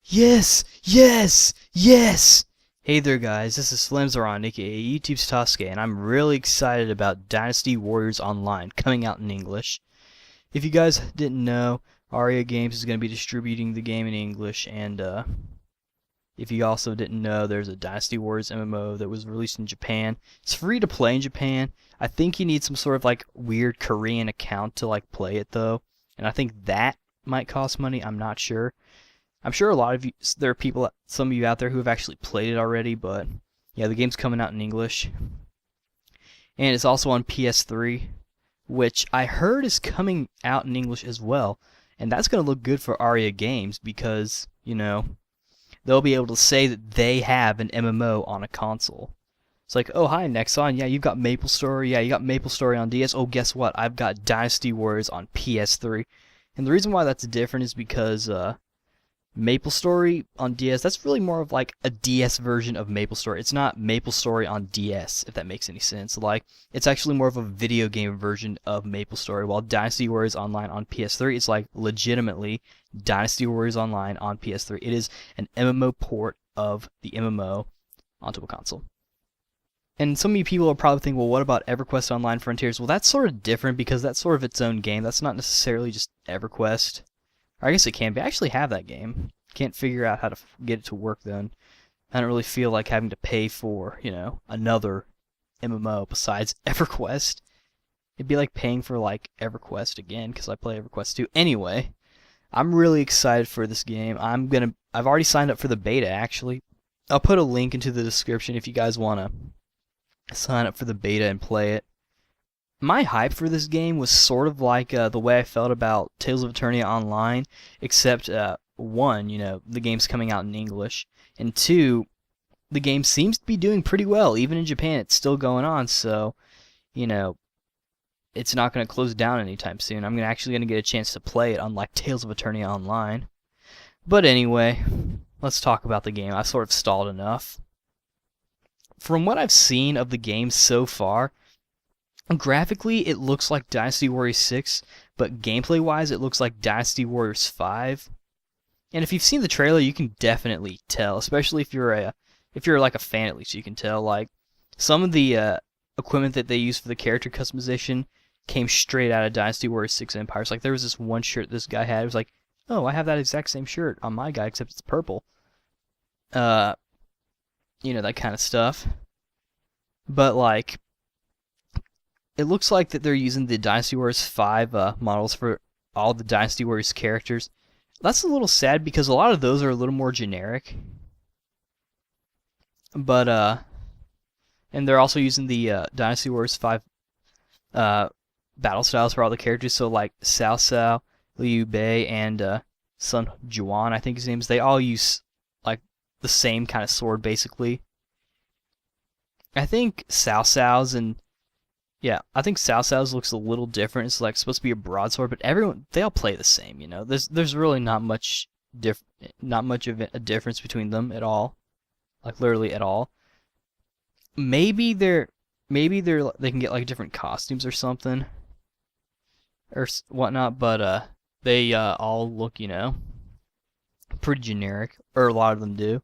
Yes! Yes! Yes! Hey there guys, this is Slamzaron, aka YouTube's Tosuke, and I'm really excited about Dynasty Warriors Online coming out in English. If you guys didn't know, Aria Games is going to be distributing the game in English, and if you also didn't know, there's a Dynasty Warriors MMO that was released in Japan. It's free to play in Japan. I think you need some sort of like weird Korean account to like play it though, and I think that might cost money, I'm not sure. I'm sure a lot of you, there are people, some of you out there who have actually played it already, but yeah, the game's coming out in English. And it's also on PS3, which I heard is coming out in English as well. And that's going to look good for Aria Games because, they'll be able to say that they have an MMO on a console. It's like, oh, hi, Nexon. Yeah, you've got MapleStory. Yeah, you got MapleStory on DS. Oh, guess what? I've got Dynasty Warriors on PS3. And the reason why that's different is because, MapleStory on DS, that's really more of like a DS version of MapleStory. It's not MapleStory on DS, if that makes any sense. Like, it's actually more of a video game version of MapleStory, while Dynasty Warriors Online on PS3 is like legitimately Dynasty Warriors Online on PS3. It is an MMO port of the MMO onto a console. And some of you people are probably thinking, well, what about EverQuest Online Frontiers? Well, that's sort of different because that's sort of its own game. That's not necessarily just EverQuest. Or I guess it can be. I actually have that game. Can't figure out how to get it to work then. I don't really feel like having to pay for, another MMO besides EverQuest. It'd be like paying for like EverQuest again because I play EverQuest too. Anyway, I'm really excited for this game. I've already signed up for the beta actually. I'll put a link into the description if you guys want to sign up for the beta and play it. My hype for this game was sort of like the way I felt about Tales of Eternia Online, except one, the game's coming out in English, and two, the game seems to be doing pretty well. Even in Japan, it's still going on, so, it's not going to close down anytime soon. I'm actually going to get a chance to play it, unlike Tales of Eternia Online. But anyway, let's talk about the game. I've sort of stalled enough. From what I've seen of the game so far, graphically, it looks like Dynasty Warriors 6, but gameplay-wise, it looks like Dynasty Warriors 5. And if you've seen the trailer, you can definitely tell, especially if you're like a fan at least, you can tell. Like, some of the equipment that they use for the character customization came straight out of Dynasty Warriors 6 Empires. Like, there was this one shirt this guy had. It was like, oh, I have that exact same shirt on my guy, except it's purple. That kind of stuff. But, like, it looks like that they're using the Dynasty Warriors 5 models for all the Dynasty Warriors characters. That's a little sad because a lot of those are a little more generic. But, and they're also using the Dynasty Warriors 5 battle styles for all the characters. So, like, Cao Cao, Liu Bei, and Sun Juan, I think his name is. They all use, like, the same kind of sword, basically. I think Cao Cao's and I think Cao Cao's looks a little different. It's like supposed to be a broadsword, but they all play the same. There's really not much of a difference between them at all, like literally at all. Maybe they can get like different costumes or something, or whatnot. But they all look pretty generic, or a lot of them do.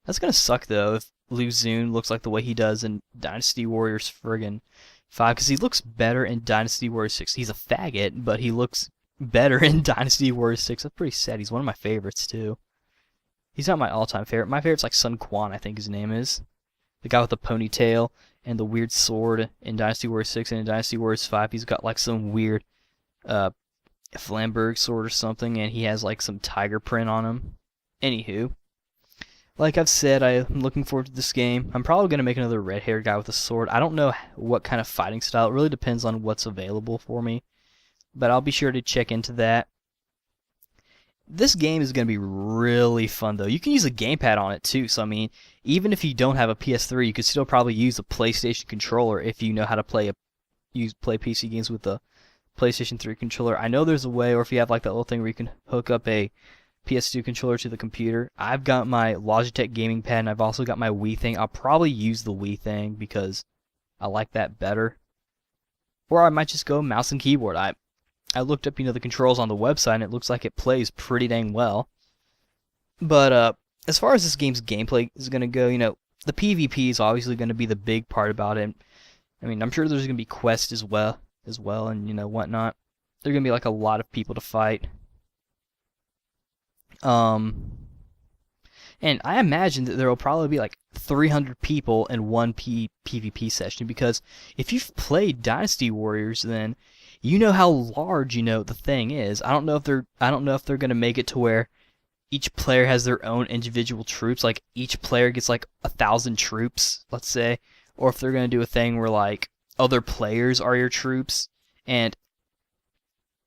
That's gonna suck though if Liu Xun looks like the way he does in Dynasty Warriors friggin' 5, because he looks better in Dynasty Warriors 6. He's a faggot, but he looks better in Dynasty Warriors 6. That's pretty sad. He's one of my favorites, too. He's not my all-time favorite. My favorite's like Sun Quan, I think his name is. The guy with the ponytail and the weird sword in Dynasty Warriors 6, and in Dynasty Warriors 5, he's got like some weird Flamberg sword or something, and he has like some tiger print on him. Anywho. Like I've said, I'm looking forward to this game. I'm probably going to make another red-haired guy with a sword. I don't know what kind of fighting style. It really depends on what's available for me. But I'll be sure to check into that. This game is going to be really fun, though. You can use a gamepad on it, too. So, I mean, even if you don't have a PS3, you could still probably use a PlayStation controller if you know how to play PC games with the PlayStation 3 controller. I know there's a way, or if you have like that little thing where you can hook up a PS2 controller to the computer. I've got my Logitech gaming pad, and I've also got my Wii thing. I'll probably use the Wii thing because I like that better. Or I might just go mouse and keyboard. I looked up, the controls on the website, and it looks like it plays pretty dang well. But as far as this game's gameplay is gonna go, the PvP is obviously gonna be the big part about it. I mean, I'm sure there's gonna be quests as well, and whatnot. There's gonna be like a lot of people to fight. Um, and I imagine that there will probably be like 300 people in one PvP session, because if you've played Dynasty Warriors, then you know how large the thing is. I don't know if they're gonna make it to where each player has their own individual troops, like each player gets like 1,000 troops, let's say, or if they're gonna do a thing where like other players are your troops, and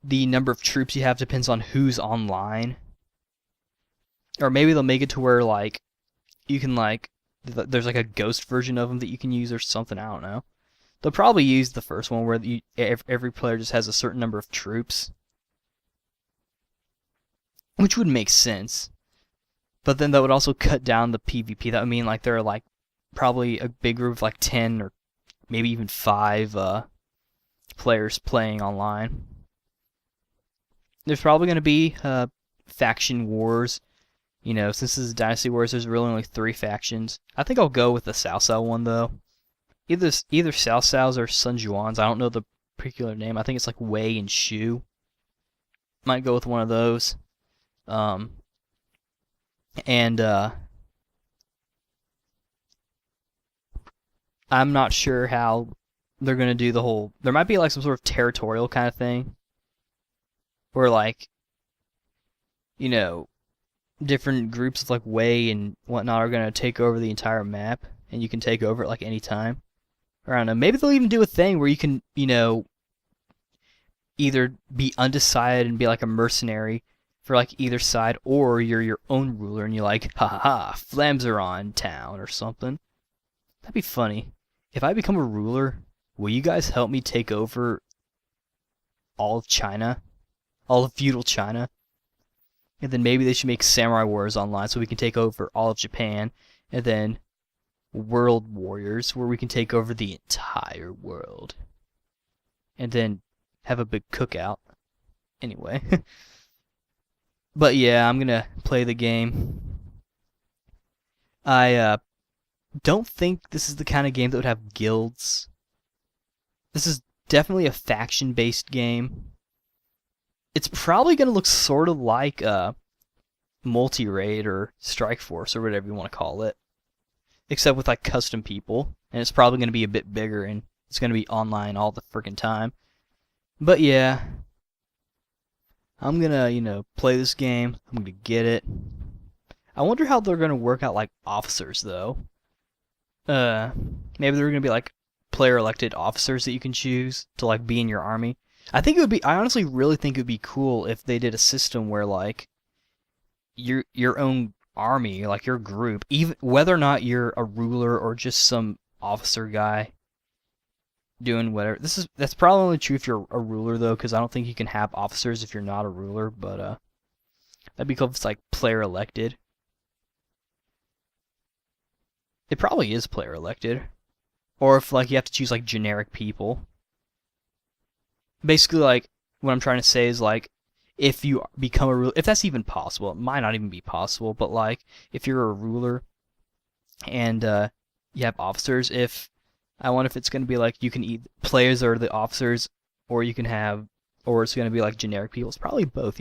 the number of troops you have depends on who's online. Or maybe they'll make it to where like you can like there's like a ghost version of them that you can use or something. I don't know. They'll probably use the first one where every player just has a certain number of troops, which would make sense. But then that would also cut down the PvP. That would mean like there are like probably a big group of like 10 or maybe even 5 players playing online. There's probably going to be faction wars. Since this is Dynasty Wars, there's really only 3 factions. I think I'll go with the Cao Cao one though. Either Cao Cao's or Sun Juan's. I don't know the particular name. I think it's like Wei and Shu. Might go with one of those. And I'm not sure how they're gonna do the whole. There might be like some sort of territorial kind of thing, where like, different groups of like Wei and whatnot are gonna take over the entire map, and you can take over it like any time. Or I don't know. Maybe they'll even do a thing where you can, either be undecided and be like a mercenary for like either side, or you're your own ruler and you're like, ha ha ha, Flams are on town or something. That'd be funny. If I become a ruler, will you guys help me take over all of China? All of feudal China? And then maybe they should make Samurai Wars online so we can take over all of Japan. And then World Warriors, where we can take over the entire world. And then have a big cookout. Anyway. But yeah, I'm gonna play the game. I don't think this is the kind of game that would have guilds. This is definitely a faction-based game. It's probably gonna look sort of like Multi-Raid or Strike Force or whatever you want to call it, except with like custom people, and it's probably gonna be a bit bigger and it's gonna be online all the freaking time. But yeah, I'm gonna play this game. I'm gonna get it. I wonder how they're gonna work out like officers though. Maybe they're gonna be like player elected officers that you can choose to like be in your army. I honestly really think it would be cool if they did a system where like your own army, like your group, even whether or not you're a ruler or just some officer guy doing whatever. That's probably only true if you're a ruler though, because I don't think you can have officers if you're not a ruler. But that'd be cool if it's like player elected. It probably is player elected, or if like you have to choose like generic people. Basically, like what I'm trying to say is like if you become a ruler, if that's even possible, it might not even be possible. But like if you're a ruler and you have officers, I wonder if it's going to be like you can eat players or the officers, or you can have, or it's going to be like generic people. It's probably both,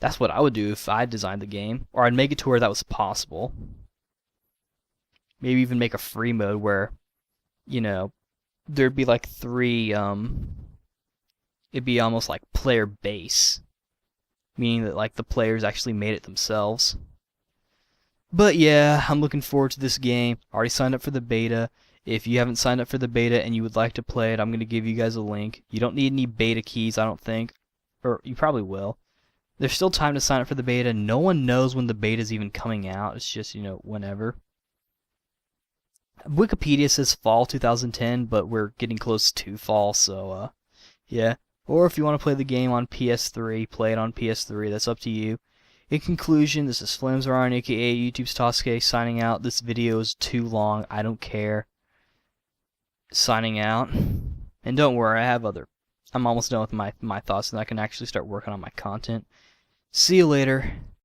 That's what I would do if I designed the game, or I'd make it to where that was possible. Maybe even make a free mode where, there'd be like 3, it'd be almost like player base, meaning that like the players actually made it themselves. But yeah, I'm looking forward to this game. I already signed up for the beta. If you haven't signed up for the beta and you would like to play it, I'm going to give you guys a link. You don't need any beta keys, I don't think. Or you probably will. There's still time to sign up for the beta. No one knows when the beta is even coming out. It's just, whenever. Wikipedia says fall 2010, but we're getting close to fall, so, yeah. Or if you want to play the game on PS3, play it on PS3. That's up to you. In conclusion, this is Flamesryan, aka YouTube's Tosuke, signing out. This video is too long. I don't care. Signing out. And don't worry, I'm almost done with my thoughts, and I can actually start working on my content. See you later.